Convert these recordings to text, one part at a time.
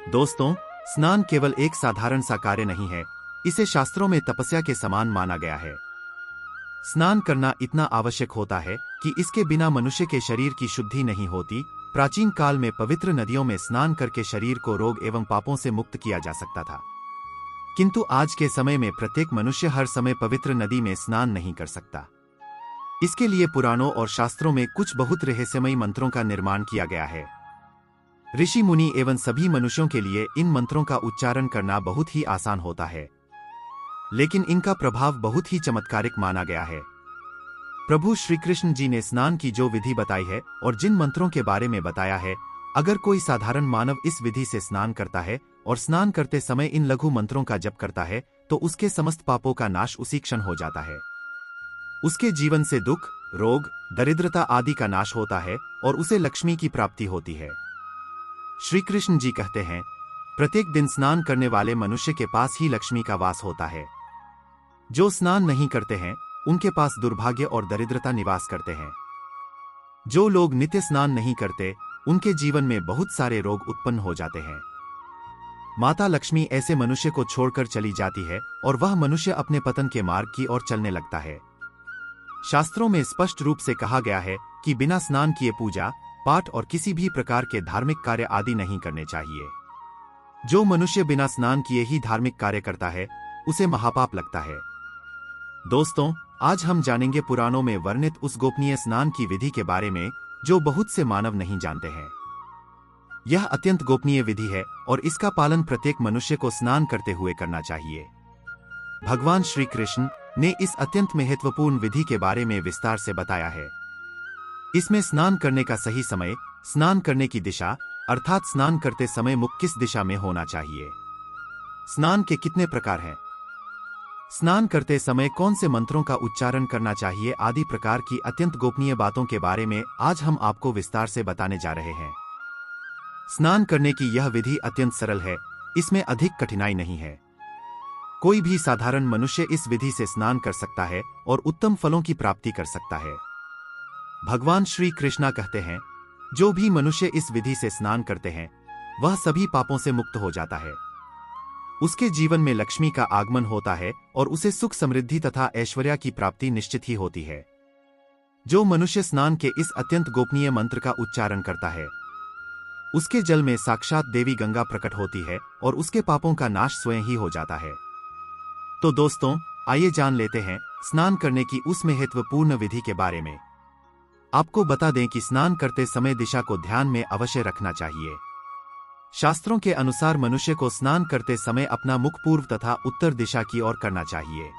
दोस्तों, स्नान केवल एक साधारण सा कार्य नहीं है, इसे शास्त्रों में तपस्या के समान माना गया है। स्नान करना इतना आवश्यक होता है कि इसके बिना मनुष्य के शरीर की शुद्धि नहीं होती। प्राचीन काल में पवित्र नदियों में स्नान करके शरीर को रोग एवं पापों से मुक्त किया जा सकता था, किंतु आज के समय में प्रत्येक मनुष्य हर समय पवित्र नदी में स्नान नहीं कर सकता। इसके लिए पुराणों और शास्त्रों में कुछ बहुत रहस्यमयी मंत्रों का निर्माण किया गया है। ऋषि मुनि एवं सभी मनुष्यों के लिए इन मंत्रों का उच्चारण करना बहुत ही आसान होता है, लेकिन इनका प्रभाव बहुत ही चमत्कारिक माना गया है। प्रभु श्री कृष्ण जी ने स्नान की जो विधि बताई है और जिन मंत्रों के बारे में बताया है, अगर कोई साधारण मानव इस विधि से स्नान करता है और स्नान करते समय इन लघु मंत्रों का जप करता है, तो उसके समस्त पापों का नाश उसी क्षण हो जाता है। उसके जीवन से दुख, रोग, दरिद्रता आदि का नाश होता है और उसे लक्ष्मी की प्राप्ति होती है। श्री कृष्ण जी कहते हैं, प्रत्येक दिन स्नान करने वाले मनुष्य के पास ही लक्ष्मी का वास होता है। जो स्नान नहीं करते हैं, उनके पास दुर्भाग्य और दरिद्रता निवास करते हैं। जो लोग नित्य स्नान नहीं करते, उनके जीवन में बहुत सारे रोग उत्पन्न हो जाते हैं। माता लक्ष्मी ऐसे मनुष्य को छोड़कर चली जाती है और वह मनुष्य अपने पतन के मार्ग की ओर चलने लगता है। शास्त्रों में स्पष्ट रूप से कहा गया है कि बिना स्नान किए पूजा पाठ और किसी भी प्रकार के धार्मिक कार्य आदि नहीं करने चाहिए। जो मनुष्य बिना स्नान किए ही धार्मिक कार्य करता है, उसे महापाप लगता है। दोस्तों, आज हम जानेंगे पुराणों में वर्णित उस गोपनीय स्नान की विधि के बारे में जो बहुत से मानव नहीं जानते हैं। यह अत्यंत गोपनीय विधि है और इसका पालन प्रत्येक मनुष्य को स्नान करते हुए करना चाहिए। भगवान श्री कृष्ण ने इस अत्यंत महत्वपूर्ण विधि के बारे में विस्तार से बताया है। इसमें स्नान करने का सही समय, स्नान करने की दिशा, अर्थात स्नान करते समय मुख किस दिशा में होना चाहिए, स्नान के कितने प्रकार हैं, स्नान करते समय कौन से मंत्रों का उच्चारण करना चाहिए आदि प्रकार की अत्यंत गोपनीय बातों के बारे में आज हम आपको विस्तार से बताने जा रहे हैं। स्नान करने की यह विधि अत्यंत सरल है, इसमें अधिक कठिनाई नहीं है। कोई भी साधारण मनुष्य इस विधि से स्नान कर सकता है और उत्तम फलों की प्राप्ति कर सकता है। भगवान श्री कृष्णा कहते हैं, जो भी मनुष्य इस विधि से स्नान करते हैं, वह सभी पापों से मुक्त हो जाता है। उसके जीवन में लक्ष्मी का आगमन होता है और उसे सुख समृद्धि तथा ऐश्वर्य की प्राप्ति निश्चित ही होती है। जो मनुष्य स्नान के इस अत्यंत गोपनीय मंत्र का उच्चारण करता है, उसके जल में साक्षात देवी गंगा प्रकट होती है और उसके पापों का नाश स्वयं ही हो जाता है। तो दोस्तों, आइए जान लेते हैं स्नान करने की उस महत्वपूर्ण विधि के बारे में। आपको बता दें कि स्नान करते समय दिशा को ध्यान में अवश्य रखना चाहिए। शास्त्रों के अनुसार मनुष्य को स्नान करते समय अपना मुख पूर्व तथा उत्तर दिशा की ओर करना चाहिए।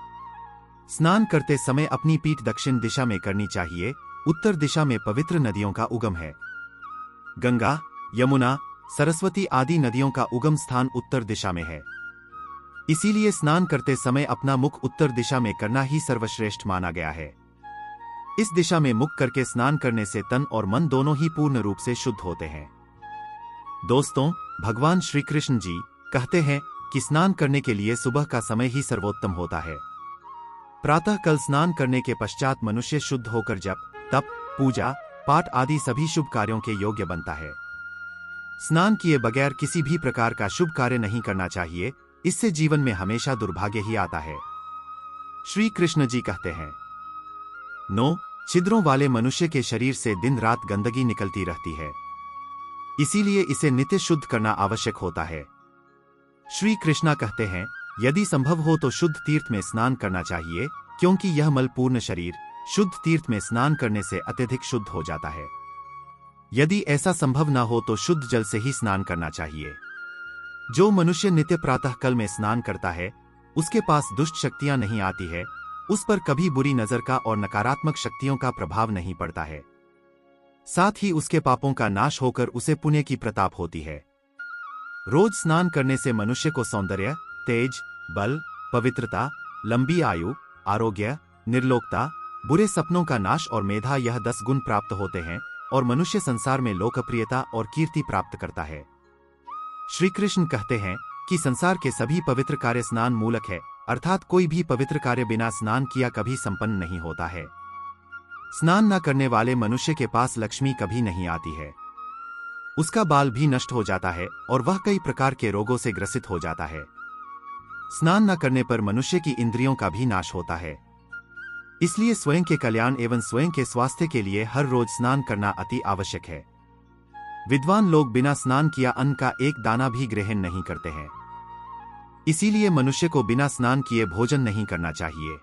स्नान करते समय अपनी पीठ दक्षिण दिशा में करनी चाहिए। उत्तर दिशा में पवित्र नदियों का उगम है। गंगा, यमुना, सरस्वती आदि नदियों का उगम स्थान उत्तर दिशा में है। इसीलिए स्नान करते समय अपना मुख उत्तर दिशा में करना ही सर्वश्रेष्ठ माना गया है। इस दिशा में मुख करके स्नान करने से तन और मन दोनों ही पूर्ण रूप से शुद्ध होते हैं। दोस्तों, भगवान श्री कृष्ण जी कहते हैं कि स्नान करने के लिए सुबह का समय ही सर्वोत्तम होता है। प्रातः कल स्नान करने के पश्चात मनुष्य शुद्ध होकर जप, तप, पूजा, पाठ आदि सभी शुभ कार्यों के योग्य बनता है। स्नान किए बगैर किसी भी प्रकार का शुभ कार्य नहीं करना चाहिए, इससे जीवन में हमेशा दुर्भाग्य ही आता है। श्री कृष्ण जी कहते हैं, 9 छिद्रों वाले मनुष्य के शरीर से दिन रात गंदगी निकलती रहती है, इसीलिए इसे नित्य शुद्ध करना आवश्यक होता है। श्री कृष्णा कहते हैं, यदि संभव हो तो शुद्ध तीर्थ में स्नान करना चाहिए, क्योंकि यह मलपूर्ण शरीर शुद्ध तीर्थ में स्नान करने से अत्यधिक शुद्ध हो जाता है। यदि ऐसा संभव न हो तो शुद्ध जल से ही स्नान करना चाहिए। जो मनुष्य नित्य प्रातः काल में स्नान करता है, उसके पास दुष्ट शक्तियां नहीं आती है, उस पर कभी बुरी नजर का और नकारात्मक शक्तियों का प्रभाव नहीं पड़ता है। साथ ही उसके पापों का नाश होकर उसे पुण्य की प्रताप होती है। रोज स्नान करने से मनुष्य को सौंदर्य, तेज, बल, पवित्रता, लंबी आयु, आरोग्य, निर्लोकता, बुरे सपनों का नाश और मेधा यह 10 गुण प्राप्त होते हैं और मनुष्य संसार में लोकप्रियता और कीर्ति प्राप्त करता है। श्री कृष्ण कहते हैं कि संसार के सभी पवित्र कार्य स्नान मूलक है, अर्थात कोई भी पवित्र कार्य बिना स्नान किया कभी संपन्न नहीं होता है। स्नान न करने वाले मनुष्य के पास लक्ष्मी कभी नहीं आती है। उसका बाल भी नष्ट हो जाता है और वह कई प्रकार के रोगों से ग्रसित हो जाता है। स्नान न करने पर मनुष्य की इंद्रियों का भी नाश होता है। इसलिए स्वयं के कल्याण एवं स्वयं के स्वास्थ्य के लिए हर रोज स्नान करना अति आवश्यक है। विद्वान लोग बिना स्नान किया अन्न का एक दाना भी ग्रहण नहीं करते हैं। इसीलिए मनुष्य को बिना स्नान किए भोजन नहीं करना चाहिए।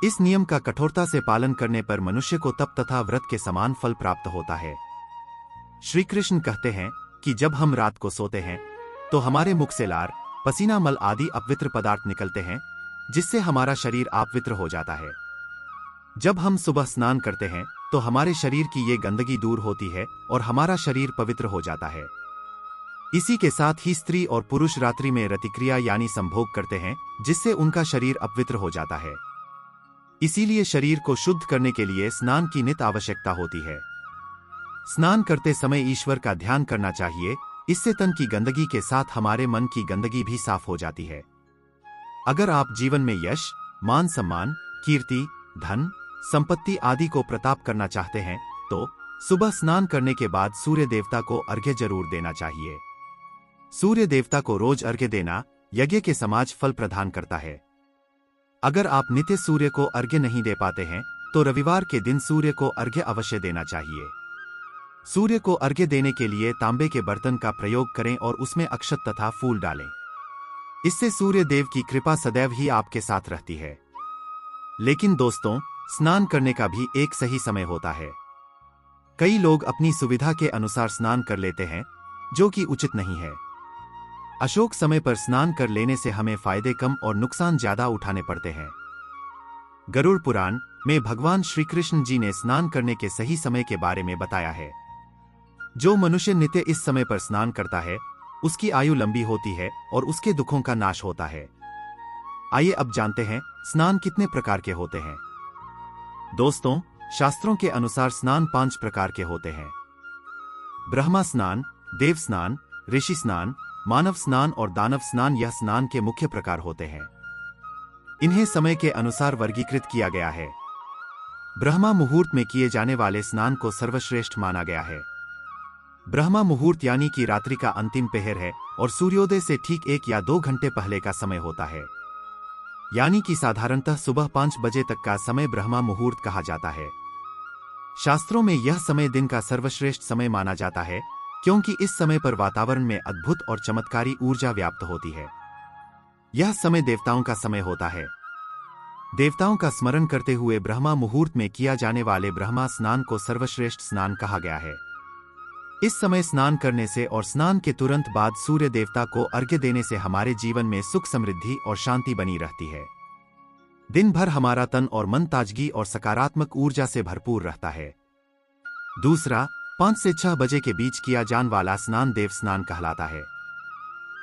इस नियम का कठोरता से पालन करने पर मनुष्य को तप तथा व्रत के समान फल प्राप्त होता है। श्री कृष्ण कहते हैं कि जब हम रात को सोते हैं तो हमारे मुख से लार, पसीना, मल आदि अपवित्र पदार्थ निकलते हैं, जिससे हमारा शरीर अपवित्र हो जाता है। जब हम सुबह स्नान करते हैं तो हमारे शरीर की ये गंदगी दूर होती है और हमारा शरीर पवित्र हो जाता है। इसी के साथ ही स्त्री और पुरुष रात्रि में रतिक्रिया यानी संभोग करते हैं, जिससे उनका शरीर अपवित्र हो जाता है। इसीलिए शरीर को शुद्ध करने के लिए स्नान की नित आवश्यकता होती है। स्नान करते समय ईश्वर का ध्यान करना चाहिए। इससे तन की गंदगी के साथ हमारे मन की गंदगी भी साफ हो जाती है। अगर आप जीवन में यश, मान सम्मान, कीर्ति, धन, संपत्ति आदि को प्रताप करना चाहते हैं तो सुबह स्नान करने के बाद सूर्य देवता को अर्घ्य जरूर देना चाहिए। सूर्य देवता को रोज अर्घ्य देना यज्ञ के समाज फल प्रदान करता है। अगर आप नित्य सूर्य को अर्घ्य नहीं दे पाते हैं तो रविवार के दिन सूर्य को अर्घ्य अवश्य देना चाहिए। सूर्य को अर्घ्य देने के लिए तांबे के बर्तन का प्रयोग करें और उसमें अक्षत तथा फूल डालें। इससे सूर्य देव की कृपा सदैव ही आपके साथ रहती है। लेकिन दोस्तों, स्नान करने का भी एक सही समय होता है। कई लोग अपनी सुविधा के अनुसार स्नान कर लेते हैं, जो कि उचित नहीं है। अशोक समय पर स्नान कर लेने से हमें फायदे कम और नुकसान ज्यादा उठाने पड़ते हैं। गरुड़ पुराण में भगवान श्री कृष्ण जी ने स्नान करने के सही समय के बारे में बताया है। जो मनुष्य नित्य इस समय पर स्नान करता है उसकी आयु लंबी होती है और उसके दुखों का नाश होता है। आइए अब जानते हैं स्नान कितने प्रकार के होते हैं। दोस्तों, शास्त्रों के अनुसार स्नान 5 प्रकार के होते हैं। ब्रह्मा स्नान, देव स्नान, ऋषि स्नान, मानव स्नान और दानव स्नान यह स्नान के मुख्य प्रकार होते हैं। इन्हें समय के अनुसार वर्गीकृत किया गया है। ब्रह्मा मुहूर्त में किए जाने वाले स्नान को सर्वश्रेष्ठ माना गया है। ब्रह्मा मुहूर्त यानी कि रात्रि का अंतिम पहर है और सूर्योदय से ठीक 1 या 2 घंटे पहले का समय होता है। यानी कि साधारणतः सुबह 5 बजे तक का समय ब्रह्मा मुहूर्त कहा जाता है। शास्त्रों में यह समय दिन का सर्वश्रेष्ठ समय माना जाता है, क्योंकि इस समय पर वातावरण में अद्भुत और चमत्कारी ऊर्जा व्याप्त होती है। यह समय देवताओं का समय होता है। देवताओं का स्मरण करते हुए ब्रह्मा मुहूर्त में किया जाने वाले ब्रह्मा स्नान को सर्वश्रेष्ठ स्नान कहा गया है। इस समय स्नान करने से और स्नान के तुरंत बाद सूर्य देवता को अर्घ्य देने से हमारे जीवन में सुख, समृद्धि और शांति बनी रहती है। दिन भर हमारा तन और मन ताजगी और सकारात्मक ऊर्जा से भरपूर रहता है। दूसरा, 5 से 6 बजे के बीच किया जाने वाला स्नान देव स्नान कहलाता है।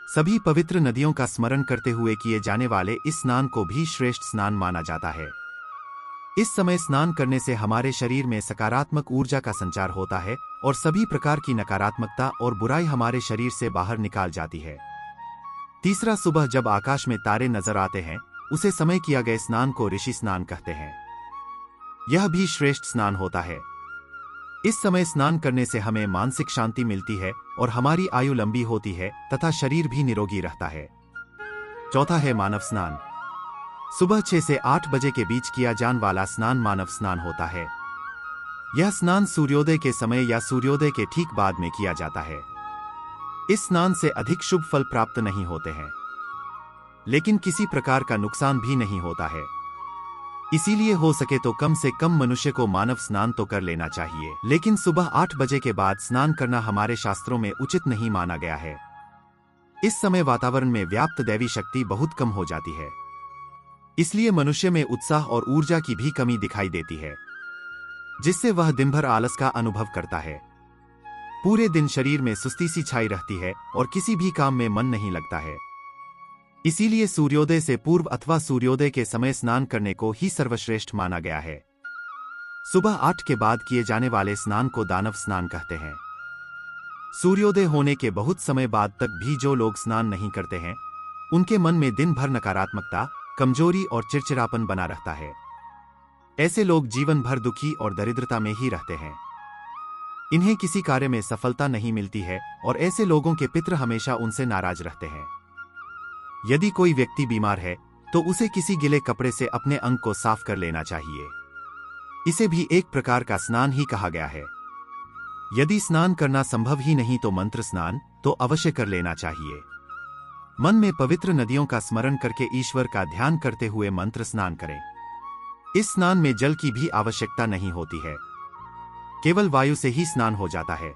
सभी पवित्र नदियों का स्मरण करते हुए किए जाने वाले इस स्नान को भी श्रेष्ठ स्नान माना जाता है। इस समय स्नान करने से हमारे शरीर में सकारात्मक ऊर्जा का संचार होता है और सभी प्रकार की नकारात्मकता और बुराई हमारे शरीर से बाहर निकाल जाती है। तीसरा, सुबह जब आकाश में तारे नजर आते हैं उसे समय किया गए स्नान को ऋषि स्नान कहते हैं। यह भी श्रेष्ठ स्नान होता है। इस समय स्नान करने से हमें मानसिक शांति मिलती है और हमारी आयु लंबी होती है तथा शरीर भी निरोगी रहता है। चौथा है मानव स्नान। सुबह 6 से 8 बजे के बीच किया जाने वाला स्नान मानव स्नान होता है। यह स्नान सूर्योदय के समय या सूर्योदय के ठीक बाद में किया जाता है। इस स्नान से अधिक शुभ फल प्राप्त नहीं होते हैं, लेकिन किसी प्रकार का नुकसान भी नहीं होता है। इसीलिए हो सके तो कम से कम मनुष्य को मानव स्नान तो कर लेना चाहिए, लेकिन सुबह 8 बजे के बाद स्नान करना हमारे शास्त्रों में उचित नहीं माना गया है। इस समय वातावरण में व्याप्त दैवी शक्ति बहुत कम हो जाती है, इसलिए मनुष्य में उत्साह और ऊर्जा की भी कमी दिखाई देती है, जिससे वह दिन भर आलस का अनुभव करता है। पूरे दिन शरीर में सुस्ती सी छाई रहती है और किसी भी काम में मन नहीं लगता है। इसीलिए सूर्योदय से पूर्व अथवा सूर्योदय के समय स्नान करने को ही सर्वश्रेष्ठ माना गया है। सुबह 8 के बाद किए जाने वाले स्नान को दानव स्नान कहते हैं। सूर्योदय होने के बहुत समय बाद तक भी जो लोग स्नान नहीं करते हैं उनके मन में दिन भर नकारात्मकता, कमजोरी और चिड़चिड़ापन बना रहता है। ऐसे लोग जीवन भर दुखी और दरिद्रता में ही रहते हैं। इन्हें किसी कार्य में सफलता नहीं मिलती है और ऐसे लोगों के पितृ हमेशा उनसे नाराज रहते हैं। यदि कोई व्यक्ति बीमार है तो उसे किसी गीले कपड़े से अपने अंग को साफ कर लेना चाहिए। इसे भी एक प्रकार का स्नान ही कहा गया है। यदि स्नान करना संभव ही नहीं तो मंत्र स्नान तो अवश्य कर लेना चाहिए। मन में पवित्र नदियों का स्मरण करके ईश्वर का ध्यान करते हुए मंत्र स्नान करें। इस स्नान में जल की भी आवश्यकता नहीं होती है, केवल वायु से ही स्नान हो जाता है।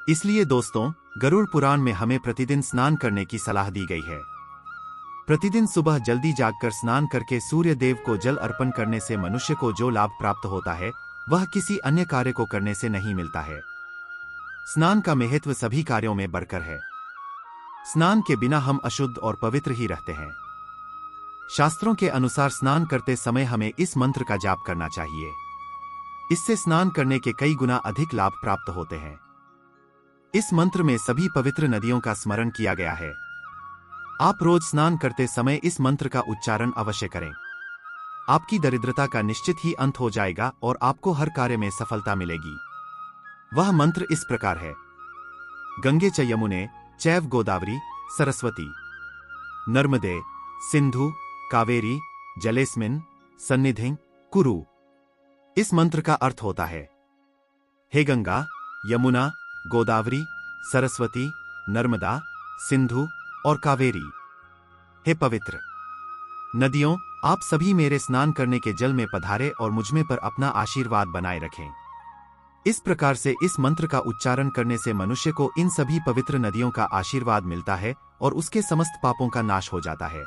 इसलिए दोस्तों, गरुड़ पुराण में हमें प्रतिदिन स्नान करने की सलाह दी गई है। प्रतिदिन सुबह जल्दी जागकर स्नान करके सूर्य देव को जल अर्पण करने से मनुष्य को जो लाभ प्राप्त होता है वह किसी अन्य कार्य को करने से नहीं मिलता है। स्नान का महत्व सभी कार्यों में बढ़कर है। स्नान के बिना हम अशुद्ध और पवित्र ही रहते हैं। शास्त्रों के अनुसार स्नान करते समय हमें इस मंत्र का जाप करना चाहिए। इससे स्नान करने के कई गुना अधिक लाभ प्राप्त होते हैं। इस मंत्र में सभी पवित्र नदियों का स्मरण किया गया है। आप रोज स्नान करते समय इस मंत्र का उच्चारण अवश्य करें। आपकी दरिद्रता का निश्चित ही अंत हो जाएगा और आपको हर कार्य में सफलता मिलेगी। वह मंत्र इस प्रकार है: गंगे च यमुने चैव गोदावरी सरस्वती नर्मदे सिंधु कावेरी जलेस्मिन सन्निधिं कुरु। इस मंत्र का अर्थ होता है, हे गंगा, यमुना, गोदावरी, सरस्वती, नर्मदा, सिंधु और कावेरी, हे पवित्र नदियों, आप सभी मेरे स्नान करने के जल में पधारे और मुझमें पर अपना आशीर्वाद बनाए रखें। इस प्रकार से इस मंत्र का उच्चारण करने से मनुष्य को इन सभी पवित्र नदियों का आशीर्वाद मिलता है और उसके समस्त पापों का नाश हो जाता है।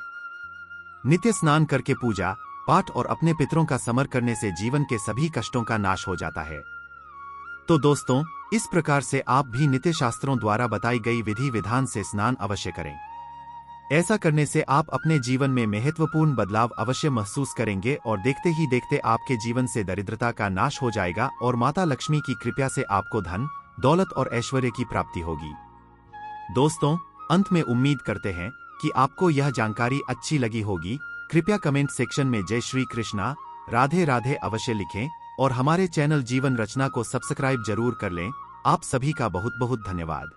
नित्य स्नान करके पूजा पाठ और अपने पितरों का समर्पण करने से जीवन के सभी कष्टों का नाश हो जाता है। तो दोस्तों, इस प्रकार से आप भी नित्य शास्त्रों द्वारा बताई गई विधि विधान से स्नान अवश्य करें। ऐसा करने से आप अपने जीवन में महत्वपूर्ण बदलाव अवश्य महसूस करेंगे और देखते ही देखते आपके जीवन से दरिद्रता का नाश हो जाएगा और माता लक्ष्मी की कृपा से आपको धन, दौलत और ऐश्वर्य की प्राप्ति होगी। दोस्तों, अंत में उम्मीद करते हैं कि आपको यह जानकारी अच्छी लगी होगी। कृपया कमेंट सेक्शन में जय श्री कृष्णा, राधे राधे अवश्य लिखें और हमारे चैनल जीवन रचना को सब्सक्राइब जरूर कर लें। आप सभी का बहुत बहुत धन्यवाद।